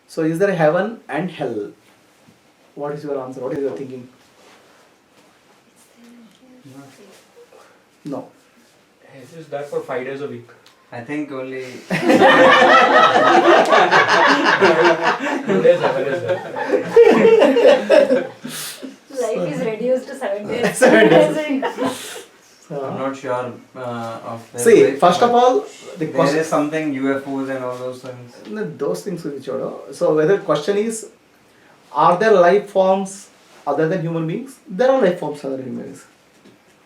So is there a heaven and hell? What is your answer? What is your thinking? No. It's just that for 5 days a week. I think only 2 days heaven is there. Life is reduced to 7 days. 7 days. I'm not sure of this. See, first of all, the there question. is something UFOs and all those things. No, those things will be chodo. So whether question is, are there life forms other than human beings? There are life forms other than human beings.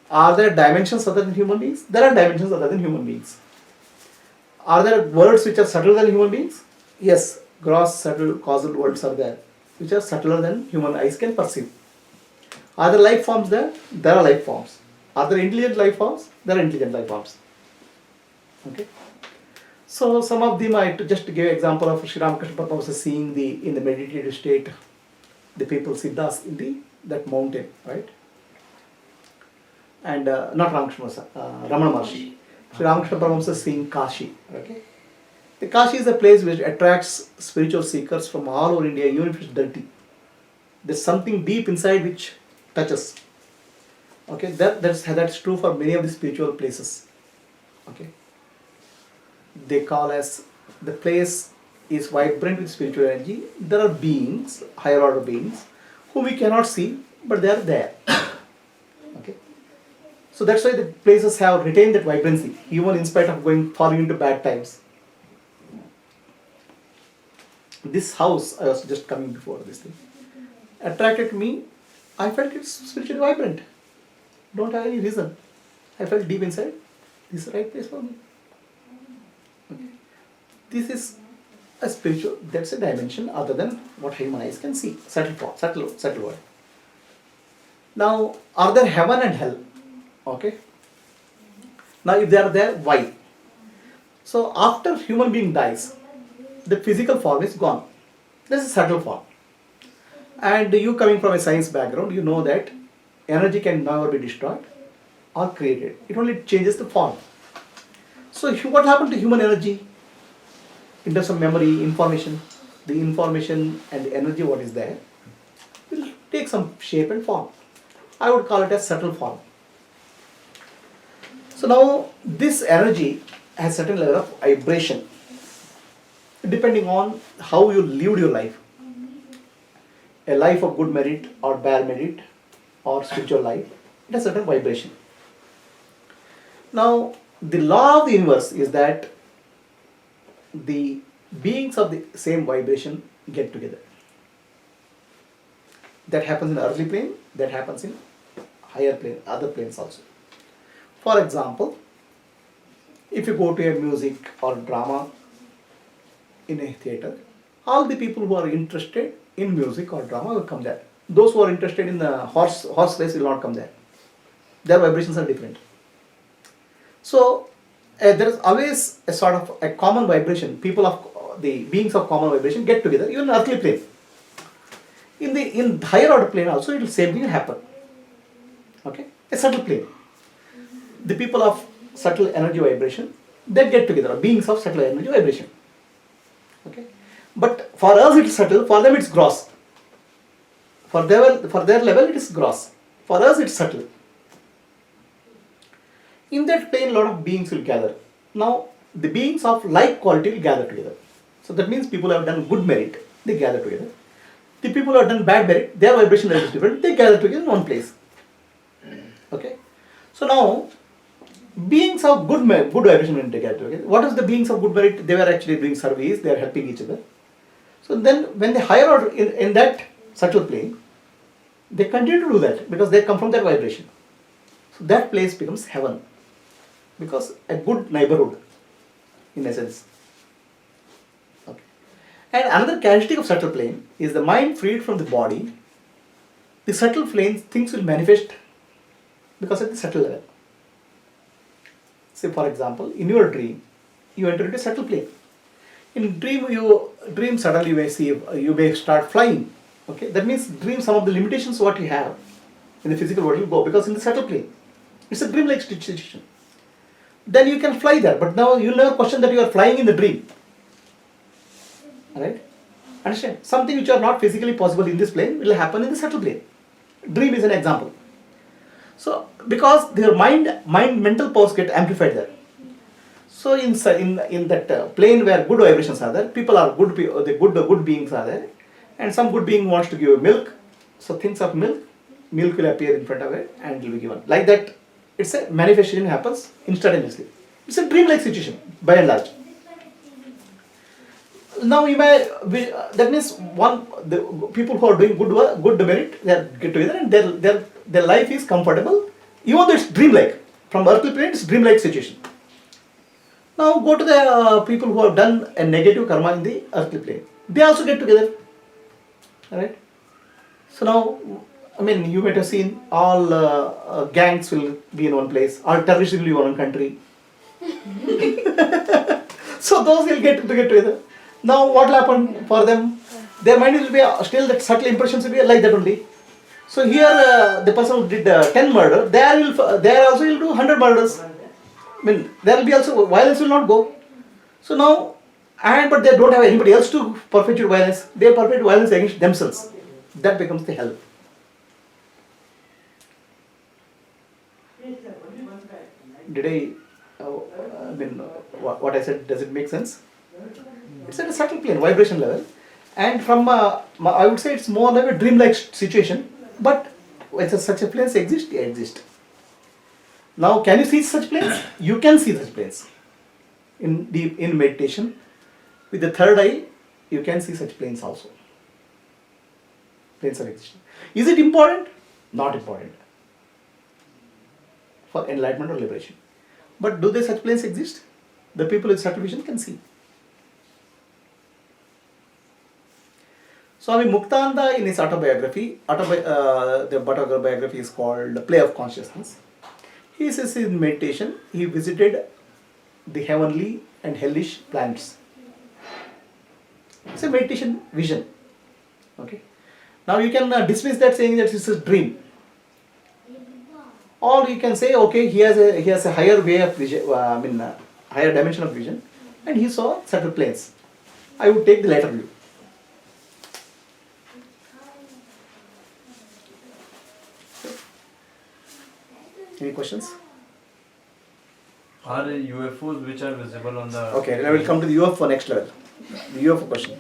Are there dimensions other than human beings? There are dimensions other than human beings. Are there worlds which are subtler than human beings? Yes, gross, subtle, causal worlds are there, which are subtler than human eyes can perceive. Are there life forms there? There are life forms. Are there intelligent life forms? There are intelligent life forms. Okay. So some of them, I just give example of Sri Ramakrishna Paramahamsa seeing in the meditative state, the people siddhas in that mountain, right? And not Ramakrishna, Ramana Maharshi. Sri Ramakrishna Paramahamsa seeing Kashi. Okay. The Kashi is a place which attracts spiritual seekers from all over India, even if it's dirty. There's something deep inside which touches. Okay, that's true for many of the spiritual places. Okay. They call as the place is vibrant with spiritual energy. There are beings, higher order beings, whom we cannot see, but they are there. Okay. So that's why the places have retained that vibrancy, even in spite of falling into bad times. This house, I was just coming before this thing, attracted me. I felt it's spiritually vibrant. Don't have any reason. I felt deep inside, this is the right place for me. Okay. This is a spiritual, that's a dimension other than what human eyes can see. Subtle word. Now, are there heaven and hell? Okay. Now, if they are there, why? So, after human being dies, the physical form is gone. This is subtle form. And you coming from a science background, you know that energy can never be destroyed or created. It only changes the form. So what happened to human energy? In terms of memory, information, the information and the energy what is there will take some shape and form. I would call it a subtle form. So now this energy has certain level of vibration depending on how you lived your life. A life of good merit or bad merit or spiritual life, it has certain vibration. Now, the law of the universe is that the beings of the same vibration get together. That happens in the earthly plane, that happens in higher plane, other planes also. For example, if you go to a music or drama in a theatre, all the people who are interested in music or drama will come there. Those who are interested in the horse race will not come there. Their vibrations are different. So there is always a sort of a common vibration. People of the beings of common vibration get together, even in earthly plane. In higher order plane also, it will same thing happen. Okay, a subtle plane. The people of subtle energy vibration, they get together. Beings of subtle energy vibration. Okay, but for us it is subtle. For them it is gross. For their level it is gross. For us it is subtle. In that plane, a lot of beings will gather. Now, the beings of like quality will gather together. So that means people who have done good merit, they gather together. The people who have done bad merit, their vibration level is different, they gather together in one place. Okay. So now, beings of good vibration when they gather together. What is the beings of good merit? They were actually doing service, they are helping each other. So then, when the higher order in that subtle plane, they continue to do that because they come from that vibration. So that place becomes heaven. Because a good neighborhood, in essence. Okay. And another characteristic of subtle plane is the mind freed from the body. The subtle plane, things will manifest because at the subtle level. Say for example, in your dream, you enter into a subtle plane. In dream suddenly you may start flying. Okay, that means dream some of the limitations what you have in the physical world will go because in the subtle plane, it's a dream-like situation. Then you can fly there, but now you'll never question that you are flying in the dream. Alright? Understand? Something which are not physically possible in this plane will happen in the subtle plane. Dream is an example. So because their mental powers get amplified there. So in that plane where good vibrations are there, people are the good beings are there, and some good being wants to give milk. So things of milk will appear in front of it and will be given. Like that, it's a manifestation happens instantaneously. It's a dream-like situation by and large. Now that means the people who are doing good work, good merit, they get together and their life is comfortable, even though it's dream-like. From earthly plane, it's dream-like situation. Now go to the people who have done a negative karma in the earthly plane. They also get together. Alright? So now, I mean, you might have seen all gangs will be in one place, all terrorists will be in one country. So those will get together. Now what will happen for them? Their mind will be still that subtle impressions will be like that only. So here the person who did 10 murder, there also will do 100 murders. I mean, there will be also, violence will not go. So now, but they don't have anybody else to perpetuate violence. They perpetuate violence against themselves. That becomes the hell. Did I mean, what I said, does it make sense? It's at a subtle plane, vibration level. And from, I would say it's more like a dream-like situation. But when such a planes exist, they exist. Now, can you see such planes? You can see such planes. In meditation, with the third eye, you can see such planes also. Planes are existing. Is it important? Not important. For enlightenment or liberation. But do they such planes exist? The people with subtle vision can see. Swami Muktananda in his autobiography, the autobiography is called The Play of Consciousness. He says in meditation, he visited the heavenly and hellish planets. It's a meditation vision. Okay. Now you can dismiss that saying that it's a dream. Or you can say, okay, he has a higher way of vision, higher dimension of vision, and he saw subtle planes. I would take the latter view. Any questions? Are UFOs which are visible on the... Okay, I will come to the UFO next level. The UFO question.